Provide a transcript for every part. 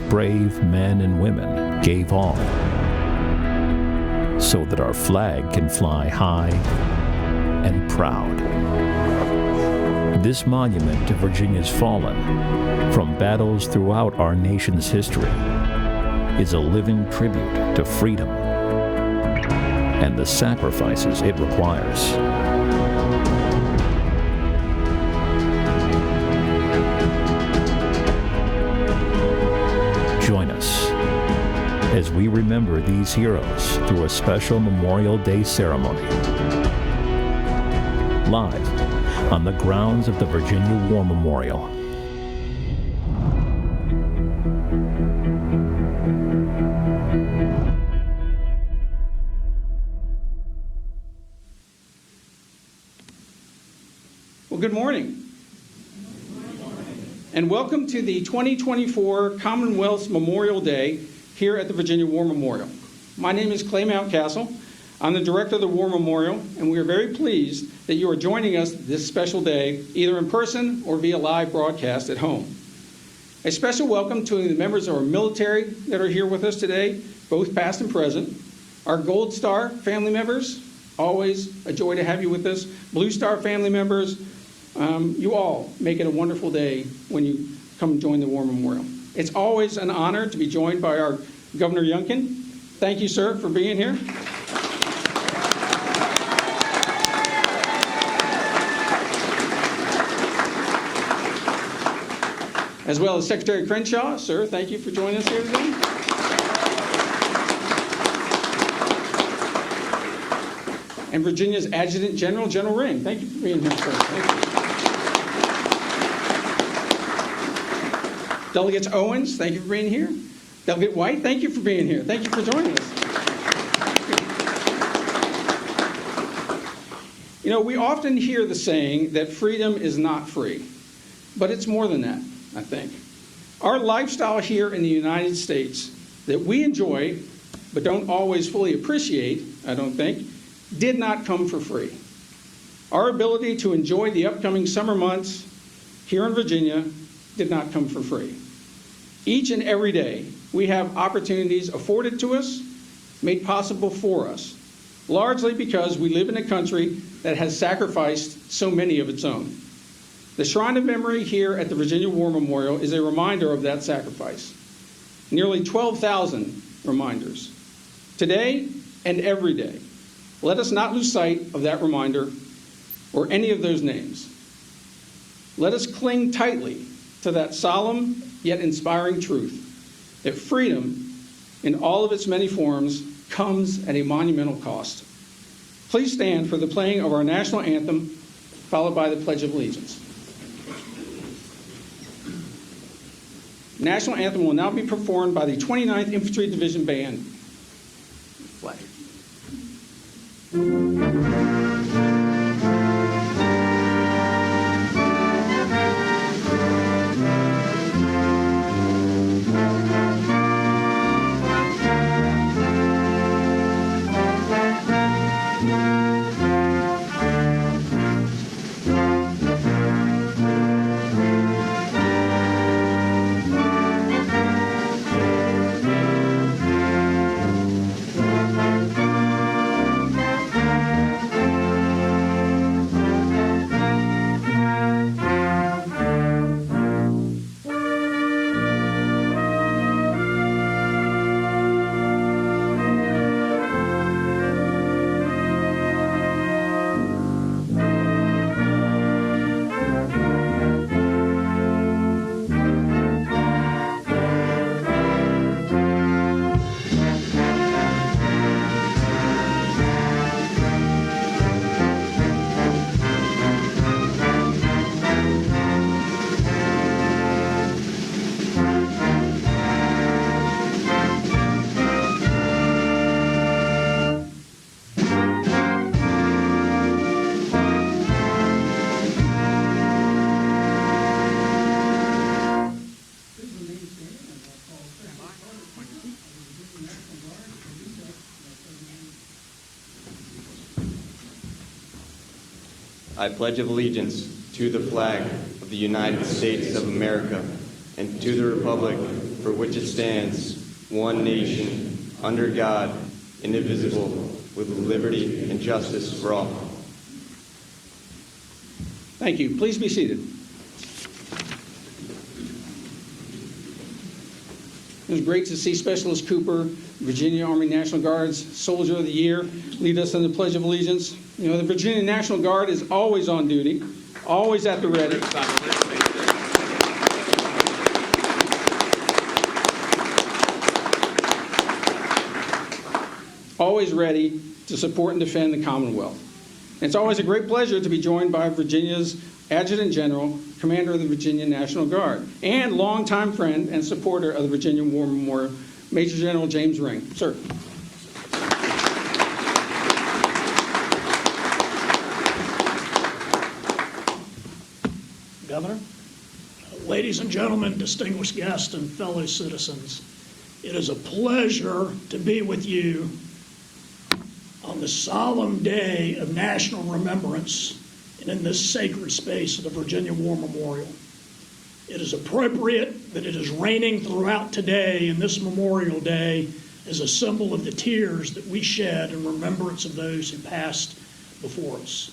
brave men and women gave all so that our flag can fly high and proud. This monument to Virginia's fallen from battles throughout our nation's history is a living tribute to freedom and the sacrifices it requires. Join us as we remember these heroes through a special Memorial Day ceremony. Live on the grounds of the Virginia War Memorial. Well, good morning. And welcome to the 2024 Commonwealth Memorial Day here at the Virginia War Memorial. My name is Clay Mountcastle. I'm the director of the War Memorial, and we are very pleased that you are joining us this special day, either in person or via live broadcast at home. A special welcome to the members of our military that are here with us today, both past and present. Our Gold Star family members, always a joy to have you with us. Blue Star family members, you all make it a wonderful day when you come join the War Memorial. It's always an honor to be joined by our Governor Youngkin. Thank you, sir, for being here. As well as Secretary Crenshaw. Sir, thank you for joining us here today. And Virginia's Adjutant General, General Ring. Thank you for being here, sir. Thank you. Delegates Owens, thank you for being here. Delegate White, thank you for being here. Thank you for joining us. You know, we often hear the saying that freedom is not free, but it's more than that. I think. Our lifestyle here in the United States that we enjoy, but don't always fully appreciate, I don't think, did not come for free. Our ability to enjoy the upcoming summer months here in Virginia did not come for free. Each and every day, we have opportunities afforded to us, made possible for us, largely because we live in a country that has sacrificed so many of its own. The Shrine of Memory here at the Virginia War Memorial is a reminder of that sacrifice. Nearly 12,000 reminders. Today and every day, let us not lose sight of that reminder or any of those names. Let us cling tightly to that solemn yet inspiring truth that freedom, in all of its many forms, comes at a monumental cost. Please stand for the playing of our national anthem, followed by the Pledge of Allegiance. National anthem will now be performed by the 29th Infantry Division Band. Flag. I pledge allegiance to the flag of the United States of America and to the republic for which it stands, one nation, under God, indivisible, with liberty and justice for all. Thank you. Please be seated. It was great to see Specialist Cooper, Virginia Army National Guard's Soldier of the Year, lead us in the Pledge of Allegiance. You know, the Virginia National Guard is always on duty, always at the ready. Always ready to support and defend the Commonwealth. And it's always a great pleasure to be joined by Virginia's Adjutant General, Commander of the Virginia National Guard, and longtime friend and supporter of the Virginia War Memorial, Major General James Ring. Sir. Governor, ladies and gentlemen, distinguished guests and fellow citizens, it is a pleasure to be with you on the solemn day of national remembrance and in this sacred space of the Virginia War Memorial. It is appropriate that it is raining throughout today, and this Memorial Day is a symbol of the tears that we shed in remembrance of those who passed before us.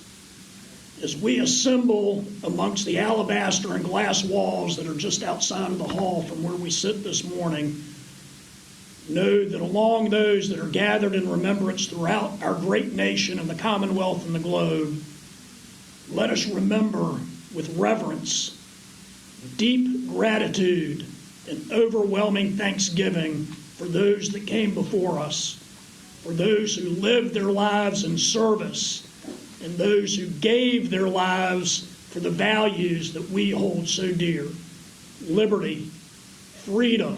As we assemble amongst the alabaster and glass walls that are just outside of the hall from where we sit this morning, know that along those that are gathered in remembrance throughout our great nation and the Commonwealth and the globe, let us remember with reverence, deep gratitude, and overwhelming thanksgiving for those that came before us, for those who lived their lives in service, and those who gave their lives for the values that we hold so dear: liberty, freedom,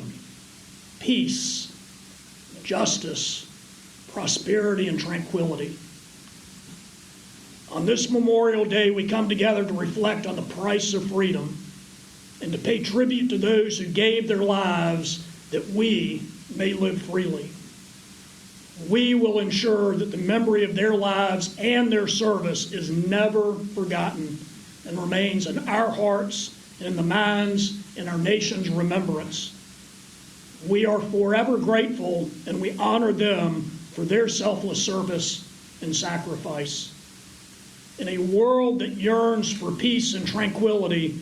peace, justice, prosperity, and tranquility. On this Memorial Day, we come together to reflect on the price of freedom and to pay tribute to those who gave their lives that we may live freely. We will ensure that the memory of their lives and their service is never forgotten and remains in our hearts and in the minds in our nation's remembrance. We are forever grateful, and we honor them for their selfless service and sacrifice. In a world that yearns for peace and tranquility,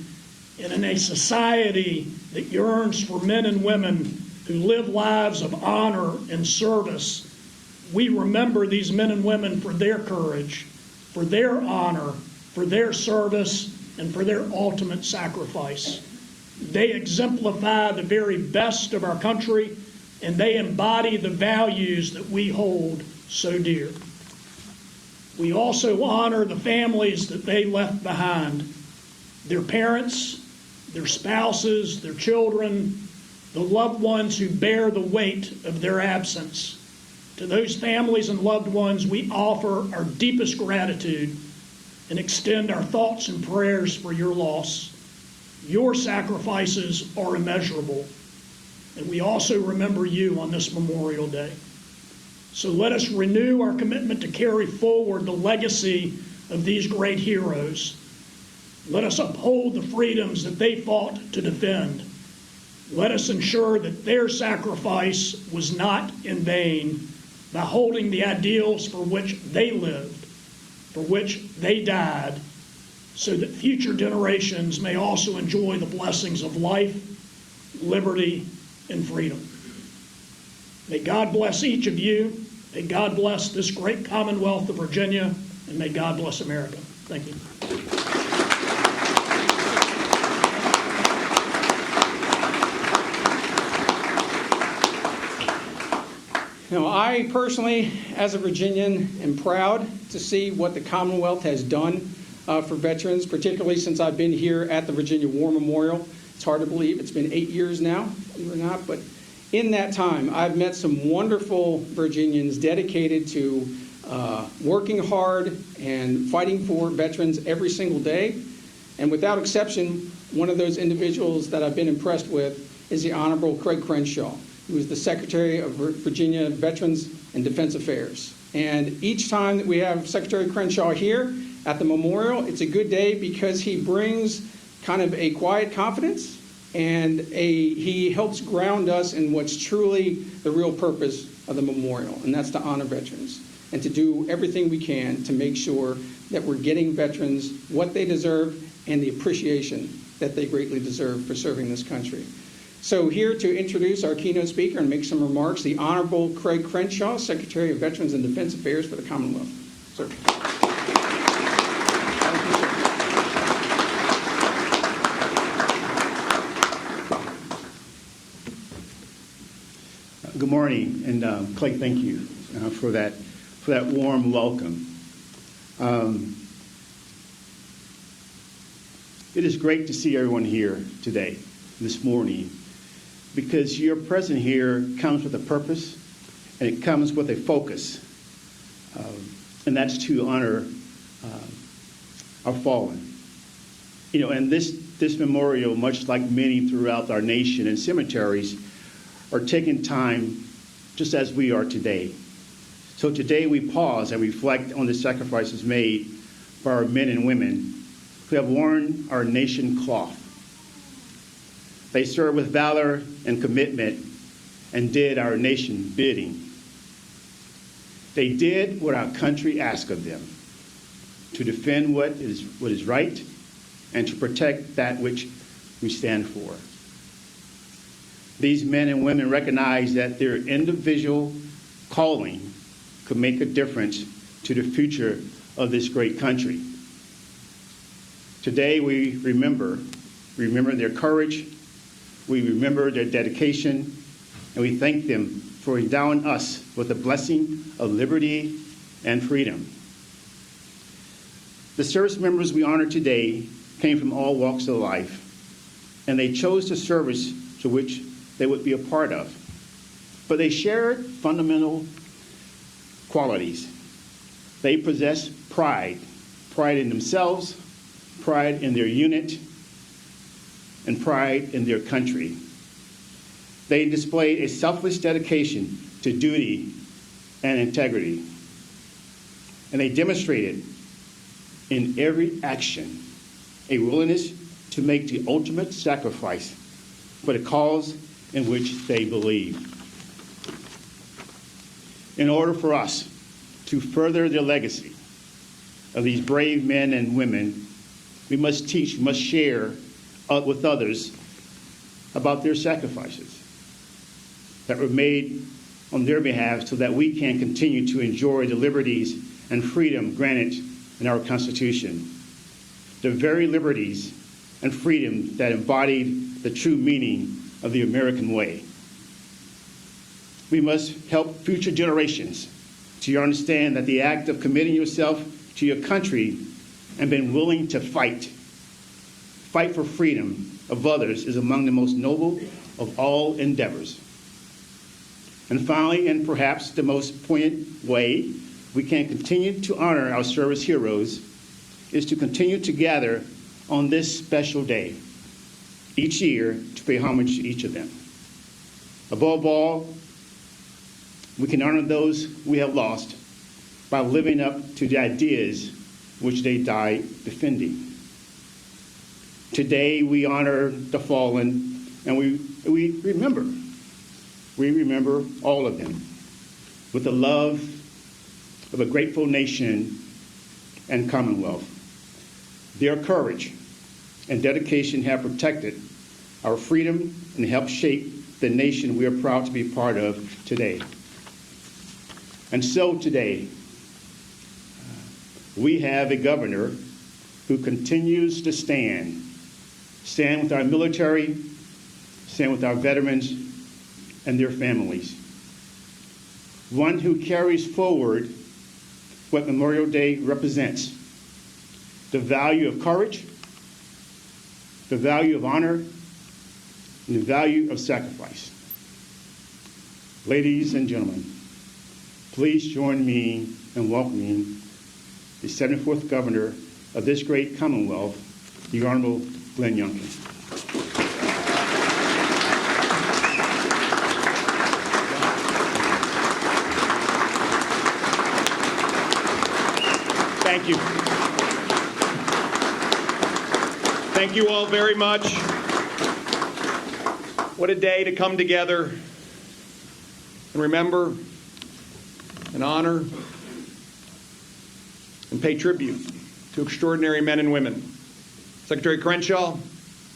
and in a society that yearns for men and women who live lives of honor and service, we remember these men and women for their courage, for their honor, for their service, and for their ultimate sacrifice. They exemplify the very best of our country, and they embody the values that we hold so dear. We also honor the families that they left behind, their parents, their spouses, their children, the loved ones who bear the weight of their absence. To those families and loved ones, we offer our deepest gratitude and extend our thoughts and prayers for your loss. Your sacrifices are immeasurable, and we also remember you on this Memorial Day. So let us renew our commitment to carry forward the legacy of these great heroes. Let us uphold the freedoms that they fought to defend. Let us ensure that their sacrifice was not in vain by holding the ideals for which they lived, for which they died, so that future generations may also enjoy the blessings of life, liberty, and freedom. May God bless each of you. May God bless this great Commonwealth of Virginia, and may God bless America. Thank you. You know, I personally, as a Virginian, am proud to see what the Commonwealth has done for veterans, particularly since I've been here at the Virginia War Memorial. It's hard to believe it's been 8 years now, believe it or not, but in that time, I've met some wonderful Virginians dedicated to working hard and fighting for veterans every single day. And without exception, one of those individuals that I've been impressed with is the Honorable Craig Crenshaw, who is the Secretary of Virginia Veterans and Defense Affairs. And each time that we have Secretary Crenshaw here at the memorial, it's a good day because he brings kind of a quiet confidence and he helps ground us in what's truly the real purpose of the memorial, and that's to honor veterans and to do everything we can to make sure that we're getting veterans what they deserve and the appreciation that they greatly deserve for serving this country. So here to introduce our keynote speaker and make some remarks, the Honorable Craig Crenshaw, Secretary of Veterans and Defense Affairs for the Commonwealth. Sir. Good morning, and Clay, thank you for that warm welcome. It is great to see everyone here today, this morning, because your presence here comes with a purpose, and it comes with a focus, and that's to honor our fallen. You know, and this memorial, much like many throughout our nation and cemeteries, are taking time just as we are today. So today we pause and reflect on the sacrifices made by our men and women who have worn our nation cloth. They served with valor and commitment and did our nation bidding. They did what our country asked of them, to defend what is right and to protect that which we stand for. These men and women recognize that their individual calling could make a difference to the future of this great country. Today we remember their courage, we remember their dedication, and we thank them for endowing us with the blessing of liberty and freedom. The service members we honor today came from all walks of life, and they chose the service to which they would be a part of. But they shared fundamental qualities. They possess pride in themselves, pride in their unit, and pride in their country. They displayed a selfless dedication to duty and integrity. And they demonstrated in every action a willingness to make the ultimate sacrifice for the cause in which they believe. In order for us to further the legacy of these brave men and women, we must teach, must share with others about their sacrifices that were made on their behalf so that we can continue to enjoy the liberties and freedom granted in our Constitution. The very liberties and freedom that embodied the true meaning of the American way. We must help future generations to understand that the act of committing yourself to your country and being willing to fight for freedom of others is among the most noble of all endeavors. And finally, and perhaps the most poignant way we can continue to honor our service heroes is to continue to gather on this special day each year to pay homage to each of them. Above all, we can honor those we have lost by living up to the ideas which they died defending. Today we honor the fallen, and we remember all of them with the love of a grateful nation and Commonwealth. Their courage and dedication have protected our freedom and helped shape the nation we are proud to be part of today. And so today, we have a governor who continues to stand with our military, stand with our veterans and their families. One who carries forward what Memorial Day represents: the value of courage, the value of honor, and the value of sacrifice. Ladies and gentlemen, please join me in welcoming the 74th Governor of this great Commonwealth, the Honorable Glenn Youngkin. Thank you. Thank you all very much. What a day to come together and remember and honor and pay tribute to extraordinary men and women. Secretary Crenshaw,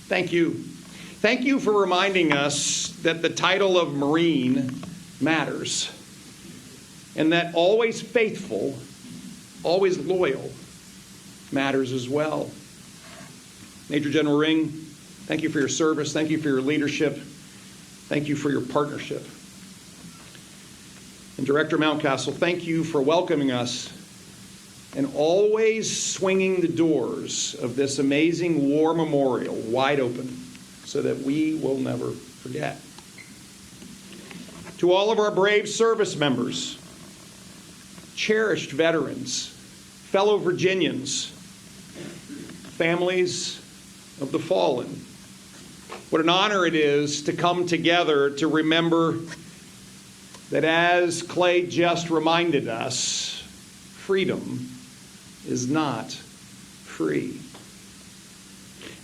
thank you. Thank you for reminding us that the title of Marine matters, and that always faithful, always loyal matters as well. Major General Ring, thank you for your service. Thank you for your leadership. Thank you for your partnership. And Director Mountcastle, thank you for welcoming us and always swinging the doors of this amazing war memorial wide open so that we will never forget. To all of our brave service members, cherished veterans, fellow Virginians, families of the fallen, what an honor it is to come together to remember that, as Clay just reminded us, freedom is not free.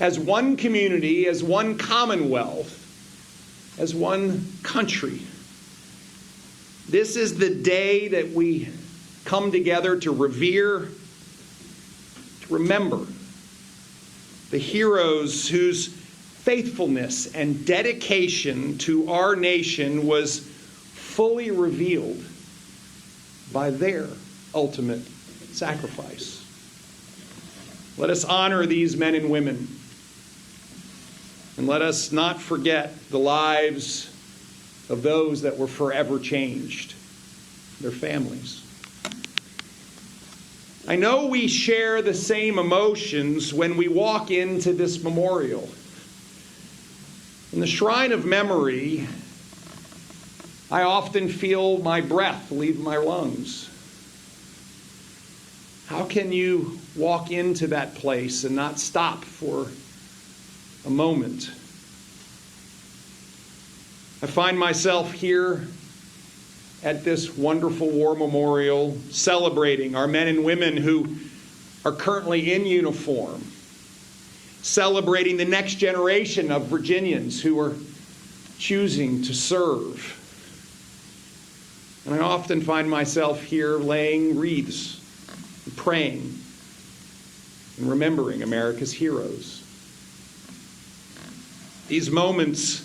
As one community, as one Commonwealth, as one country, this is the day that we come together to revere, to remember the heroes whose faithfulness and dedication to our nation was fully revealed by their ultimate sacrifice. Let us honor these men and women, and let us not forget the lives of those that were forever changed, their families. I know we share the same emotions when we walk into this memorial. In the Shrine of Memory, I often feel my breath leave my lungs. How can you walk into that place and not stop for a moment? I find myself here at this wonderful war memorial celebrating our men and women who are currently in uniform, celebrating the next generation of Virginians who are choosing to serve. And I often find myself here laying wreaths, and praying, and remembering America's heroes. These moments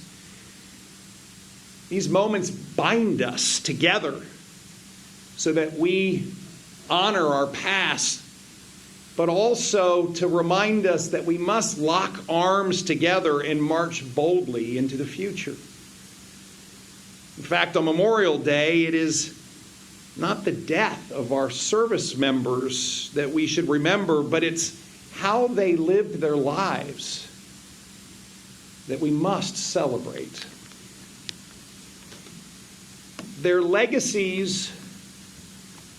bind us together so that we honor our past, but also to remind us that we must lock arms together and march boldly into the future. In fact, on Memorial Day, it is not the death of our service members that we should remember, but it's how they lived their lives that we must celebrate. Their legacies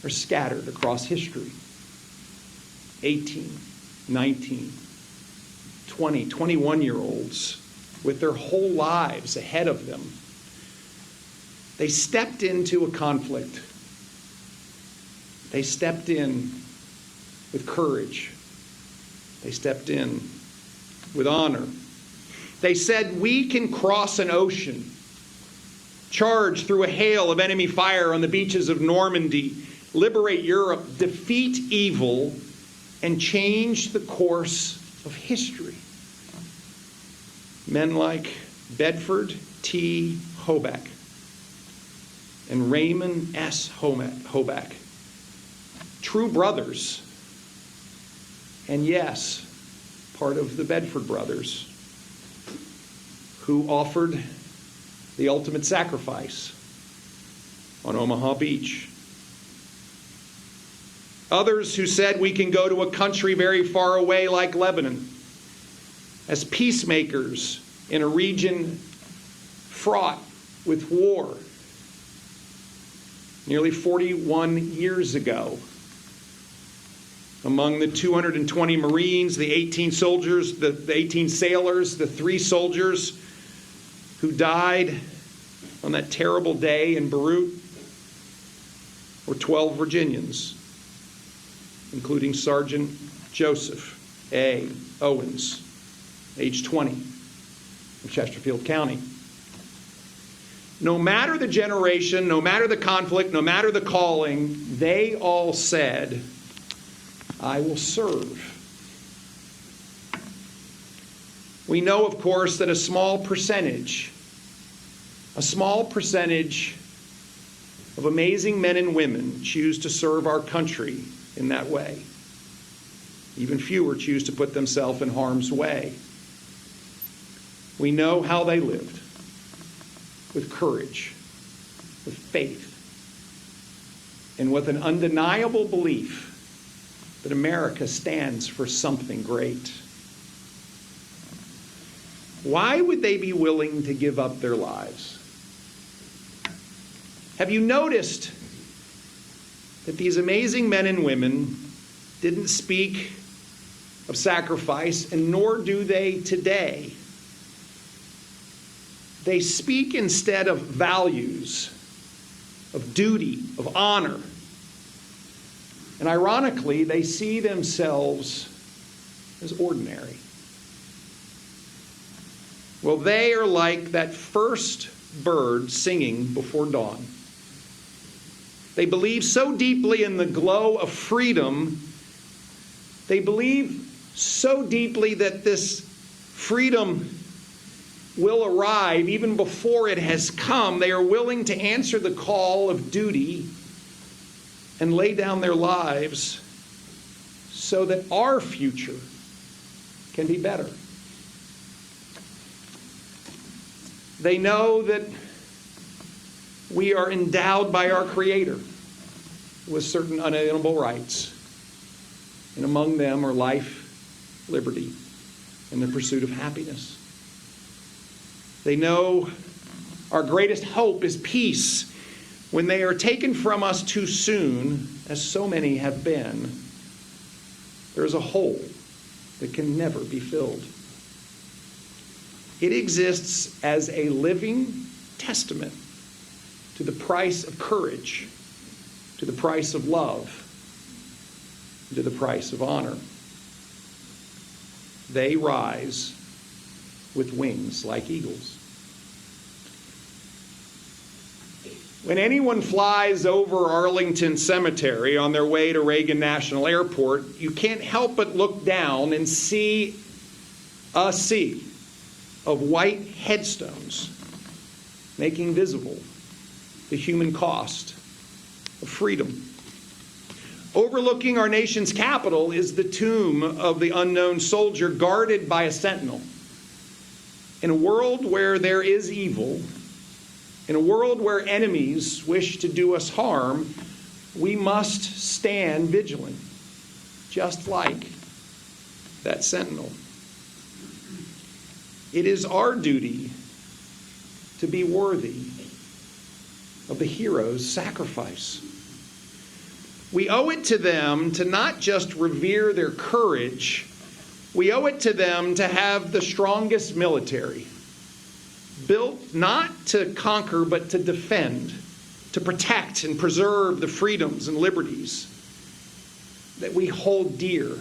are scattered across history. 18, 19, 20, 21-year-olds with their whole lives ahead of them. They stepped into a conflict. They stepped in with courage. They stepped in with honor. They said, "We can cross an ocean, charge through a hail of enemy fire on the beaches of Normandy, liberate Europe, defeat evil, and change the course of history." Men like Bedford T. Hoback and Raymond S. Hoback, true brothers, and yes, part of the Bedford brothers, who offered the ultimate sacrifice on Omaha Beach. Others who said we can go to a country very far away like Lebanon as peacemakers in a region fraught with war. Nearly 41 years ago, among the 220 Marines, the 18 soldiers, the 18 sailors, the 3 soldiers who died on that terrible day in Beirut were 12 Virginians, including Sergeant Joseph A. Owens, age 20, of Chesterfield County. no matter the generation, no matter the conflict, no matter the calling, they all said, I will serve. We know, of course, that a small percentage of amazing men and women choose to serve our country in that way. Even fewer choose to put themselves in harm's way. We know how they lived, with courage, with faith, and with an undeniable belief that America stands for something great. Why would they be willing to give up their lives? Have you noticed that these amazing men and women didn't speak of sacrifice, and nor do they today? They speak instead of values, of duty, of honor. And ironically, they see themselves as ordinary. Well, they are like that first bird singing before dawn. They believe so deeply in the glow of freedom. They believe so deeply that this freedom will arrive even before it has come. They are willing to answer the call of duty and lay down their lives so that our future can be better. They know that we are endowed by our Creator with certain unalienable rights, and among them are life, liberty, and the pursuit of happiness. They know our greatest hope is peace when they are taken from us too soon, as so many have been. There is a hole that can never be filled. It exists as a living testament to the price of courage, to the price of love, and to the price of honor. They rise with wings like eagles. When anyone flies over Arlington Cemetery on their way to Reagan National Airport, you can't help but look down and see a sea of white headstones making visible the human cost of freedom. Overlooking our nation's capital is the tomb of the unknown soldier, guarded by a sentinel. In a world where there is evil, in a world where enemies wish to do us harm, we must stand vigilant, just like that sentinel. It is our duty to be worthy of the hero's sacrifice. We owe it to them to not just revere their courage, we owe it to them to have the strongest military, built not to conquer but to defend, to protect and preserve the freedoms and liberties that we hold dear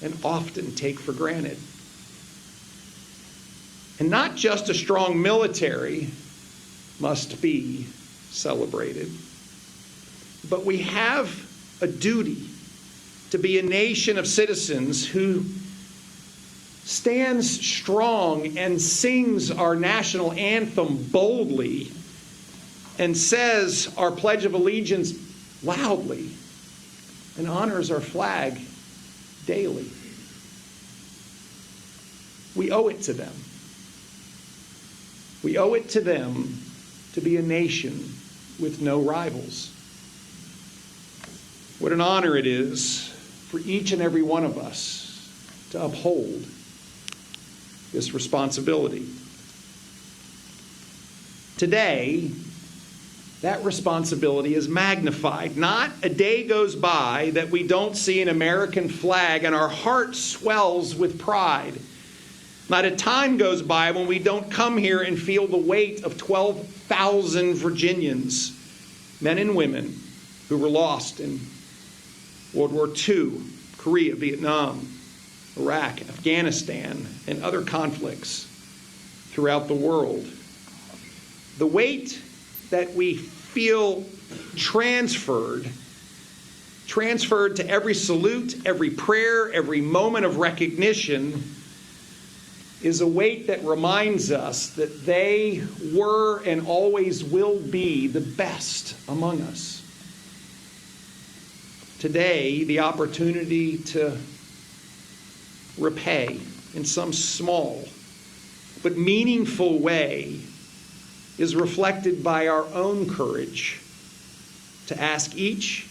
and often take for granted. And not just a strong military must be celebrated, but we have a duty to be a nation of citizens who stands strong and sings our national anthem boldly and says our Pledge of Allegiance loudly and honors our flag daily. We owe it to them. We owe it to them to be a nation with no rivals. What an honor it is for each and every one of us to uphold this responsibility. Today, that responsibility is magnified. Not a day goes by that we don't see an American flag and our heart swells with pride. Not a time goes by when we don't come here and feel the weight of 12,000 Virginians, men and women, who were lost in World War II, Korea, Vietnam, Iraq, Afghanistan, and other conflicts throughout the world. The weight that we feel transferred to every salute, every prayer, every moment of recognition is a weight that reminds us that they were and always will be the best among us. Today, the opportunity to repay in some small but meaningful way is reflected by our own courage to ask each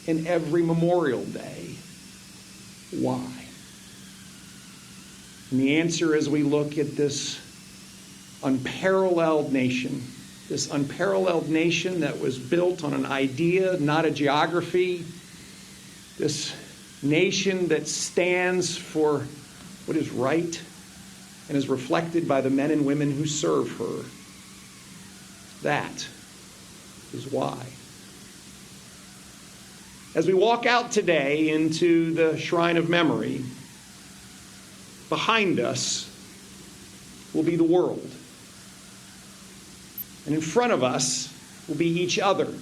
and every Memorial Day, why? And the answer, as we look at this unparalleled nation that was built on an idea, not a geography, this nation that stands for what is right and is reflected by the men and women who serve her, that is why. As we walk out today into the Shrine of Memory, behind us will be the world. And in front of us will be each other,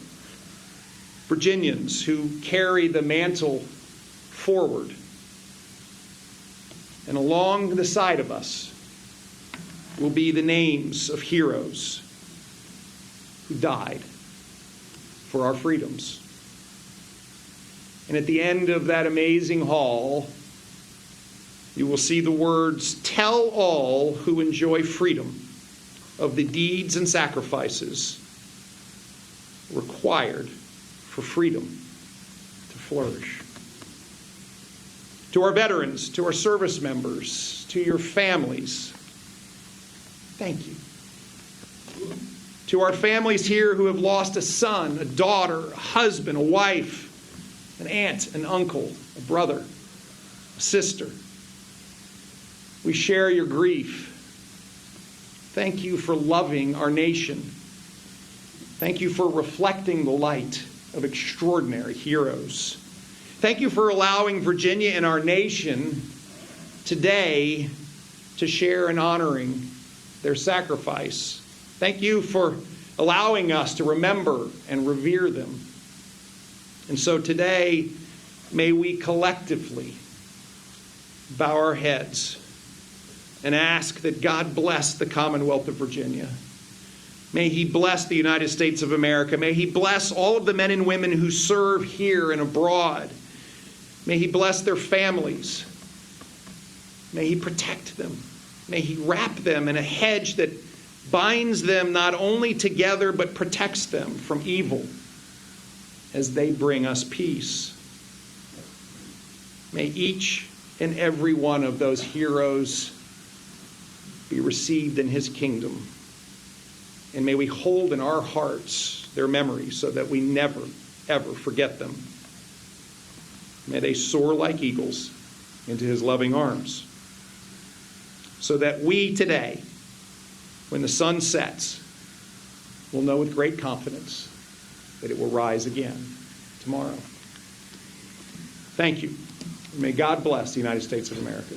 Virginians who carry the mantle forward. And along the side of us will be the names of heroes who died for our freedoms. And at the end of that amazing hall, you will see the words, "Tell all who enjoy freedom of the deeds and sacrifices required for freedom to flourish." To our veterans, to our service members, to your families, thank you. To our families here who have lost a son, a daughter, a husband, a wife, an aunt, an uncle, a brother, a sister, we share your grief. Thank you for loving our nation. Thank you for reflecting the light of extraordinary heroes. Thank you for allowing Virginia and our nation today to share in honoring their sacrifice. Thank you for allowing us to remember and revere them. And so today, may we collectively bow our heads and ask that God bless the Commonwealth of Virginia. May He bless the United States of America. May He bless all of the men and women who serve here and abroad. May He bless their families. May He protect them. May He wrap them in a hedge that binds them not only together but protects them from evil as they bring us peace. May each and every one of those heroes be received in His kingdom. And may we hold in our hearts their memories so that we never, ever forget them. May they soar like eagles into His loving arms. So that we today, when the sun sets, will know with great confidence that it will rise again tomorrow. Thank you. May God bless the United States of America.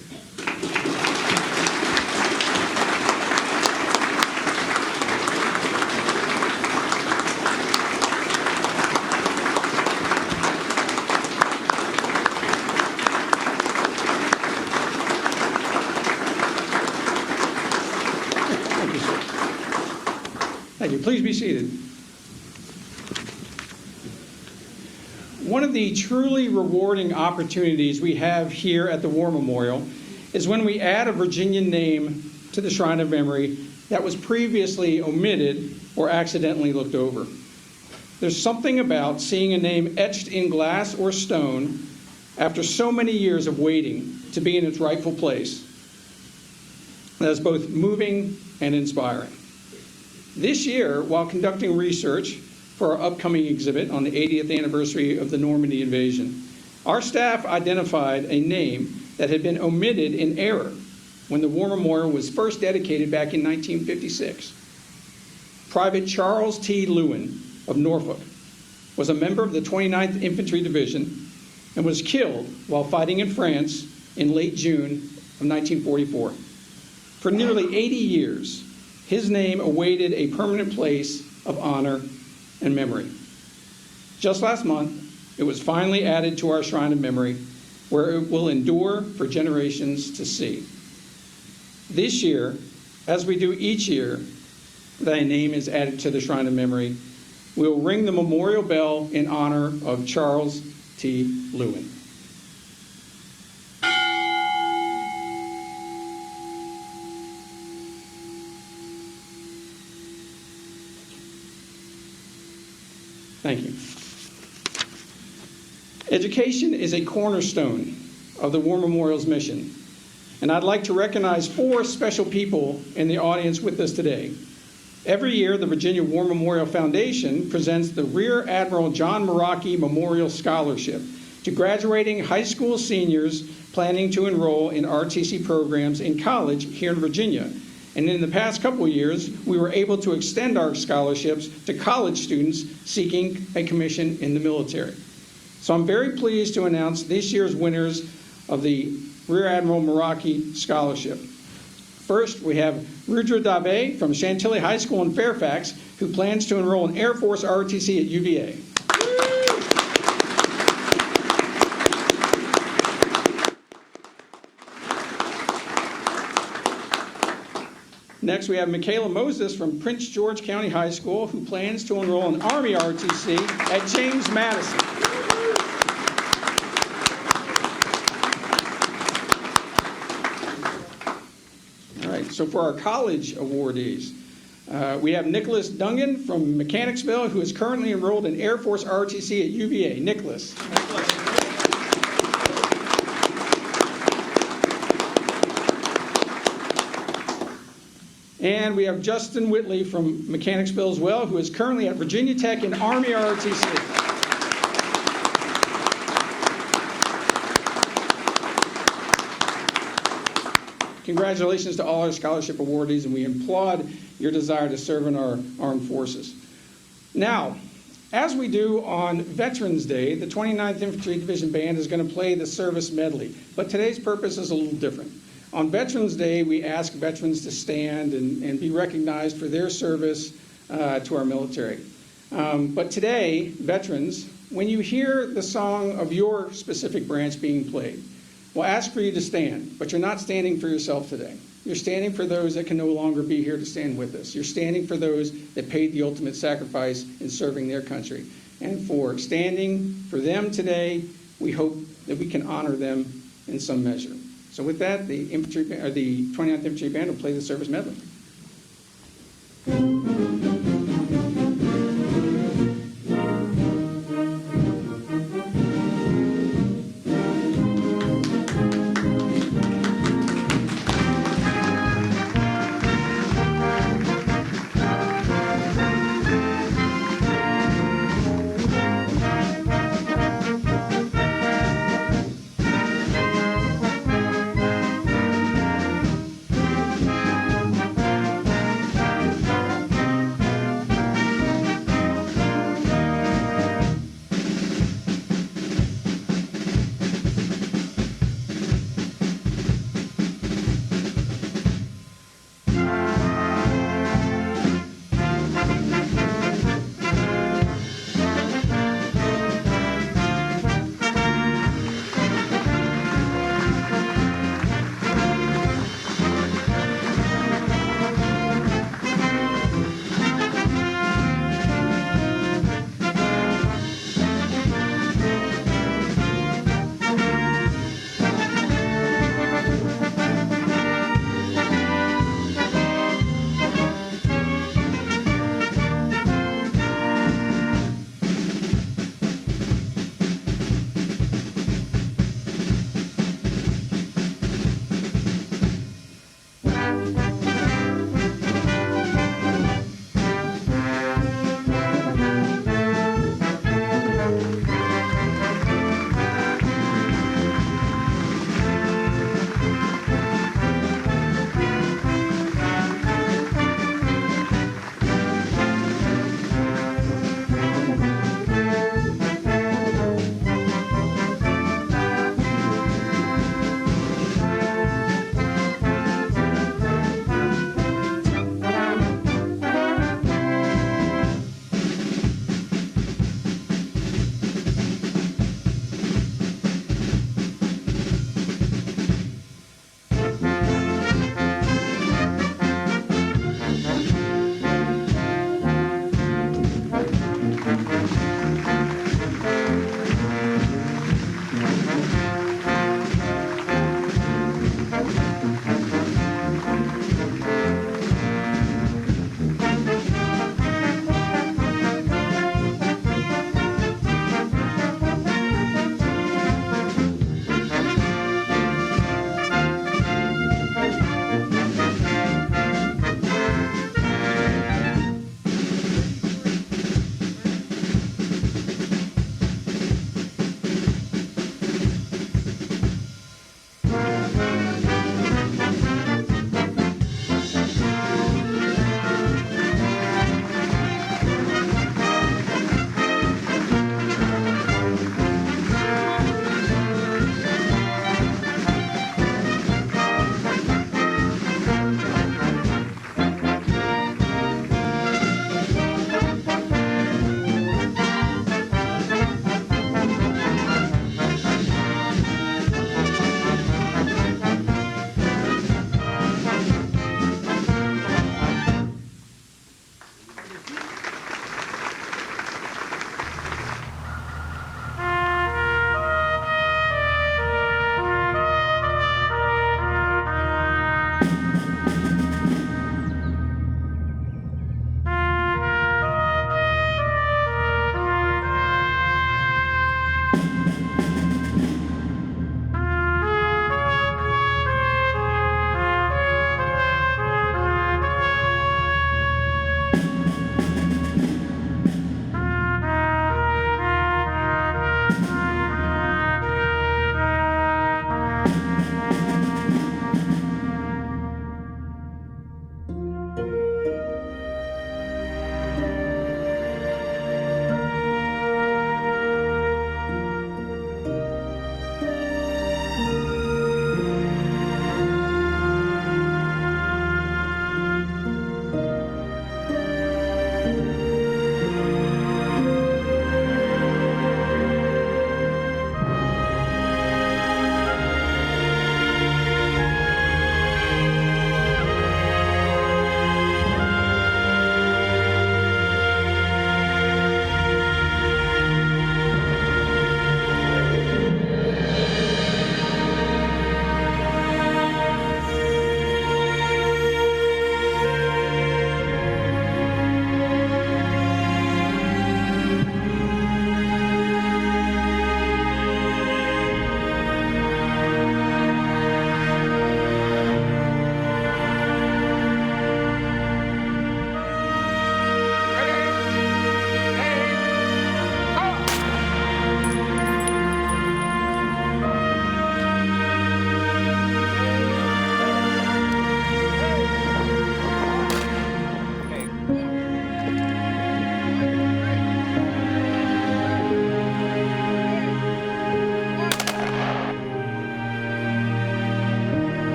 Thank you. Please be seated. One of the truly rewarding opportunities we have here at the War Memorial is when we add a Virginian name to the Shrine of Memory that was previously omitted or accidentally looked over. There's something about seeing a name etched in glass or stone after so many years of waiting to be in its rightful place that is both moving and inspiring. This year, while conducting research for our upcoming exhibit on the 80th anniversary of the Normandy invasion, our staff identified a name that had been omitted in error when the War Memorial was first dedicated back in 1956. Private Charles T. Lewin of Norfolk was a member of the 29th Infantry Division and was killed while fighting in France in late June of 1944. For nearly 80 years, his name awaited a permanent place of honor and memory. Just last month, it was finally added to our shrine of memory, where it will endure for generations to see. This year, as we do each year, thy name is added to the shrine of memory, we will ring the memorial bell in honor of Charles T. Lewin. Thank you. Education is a cornerstone of the War Memorial's mission, and I'd like to recognize 4 special people in the audience with us today. Every year, the Virginia War Memorial Foundation presents the Rear Admiral John Meraki Memorial Scholarship to graduating high school seniors planning to enroll in RTC programs in college here in Virginia. And in the past couple of years, we were able to extend our scholarships to college students seeking a commission in the military. So I'm very pleased to announce this year's winners of the Rear Admiral Meraki Scholarship. First, we have Rudra Dave from Chantilly High School in Fairfax, who plans to enroll in Air Force ROTC at UVA. Next, we have Michaela Moses from Prince George County High School, who plans to enroll in Army ROTC at James Madison. All right, so for our college awardees, we have Nicholas Dungan from Mechanicsville, who is currently enrolled in Air Force ROTC at UVA. Nicholas. And we have Justin Whitley from Mechanicsville as well, who is currently at Virginia Tech in Army ROTC. Congratulations to all our scholarship awardees, and we applaud your desire to serve in our armed forces. Now, as we do on Veterans Day, the 29th Infantry Division Band is going to play the service medley, but today's purpose is a little different. On Veterans Day, we ask veterans to stand and be recognized for their service to our military. But today, veterans, when you hear the song of your specific branch being played, we'll ask for you to stand, but you're not standing for yourself today. You're standing for those that can no longer be here to stand with us. You're standing for those that paid the ultimate sacrifice in serving their country. And for standing for them today, we hope that we can honor them in some measure. So with that, the 29th Infantry Band will play the service medley.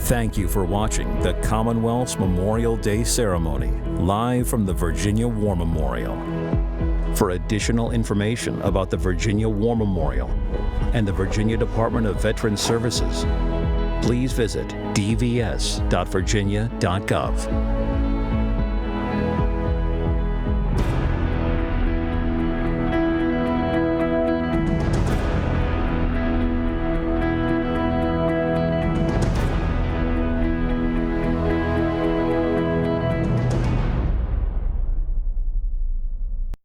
Thank you for watching the Commonwealth's Memorial Day Ceremony, live from the Virginia War Memorial. For additional information about the Virginia War Memorial and the Virginia Department of Veterans Services, please visit dvs.virginia.gov.